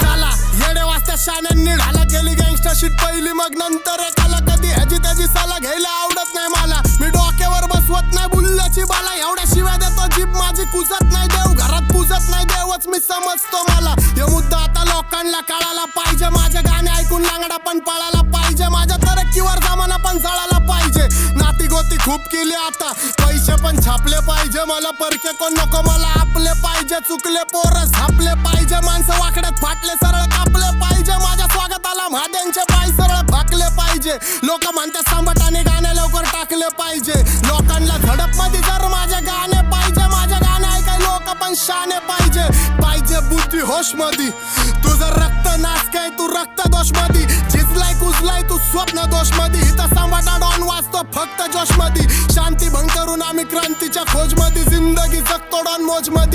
चला येडे वाजता शाण्यांनी ढाला केली गँगस्टर शीट पहिली मग नंतर एकाला कधी ह्याची त्याची साला घ्यायला आवडत नाही मला. मी डोक्यावर बसवत नाही बुल्ल्याची बाला, एवढ्या शिव्या देतो जीभ माझी कुजत नाही, देव घरात पूजत नाही, देवच मी समजतो मला. हे मुद्दा आता लोकांना कळायला पाहिजे, माझे गाणे ऐकून लांगडा पण पळायला पाहिजे, माझ्या तरक्कीवर जमाना पण जळायला पाहिजे. नाती गोती खूप केली आता, पैसे पण छापले पाहिजे, मला परके कोण नको, मला आपले पाहिजे. चुकले पोरं झापले पाहिजे, माणसं वाकड्यात फाटले सरळ कापले पाहिजे, माझ्या स्वागताला महाद्यांचे पाय सरळ फाकले पाहिजे. लोक म्हणतात सांबट आणि गाणे लवकर टाकले पाहिजे, लोकांना झडप मध्ये जर माझे गाणे पाहिजे, माझे गाणे ऐकाय लोक पण शाने पाहिजे. पाहिजे बुद्धी होश मध्ये, तुझं रक्त नाच काय तू रक्त दोष मध्ये, झिजलाय कुजलाय तू स्वप्न दोष मध्ये, इथं सांबाटा डॉन वाचतो फक्त जोश मध्ये. शांती भंग करून आम्ही क्रांतीच्या खोज मध्ये, जिंदगी जगतो डॉन मोज मध्ये.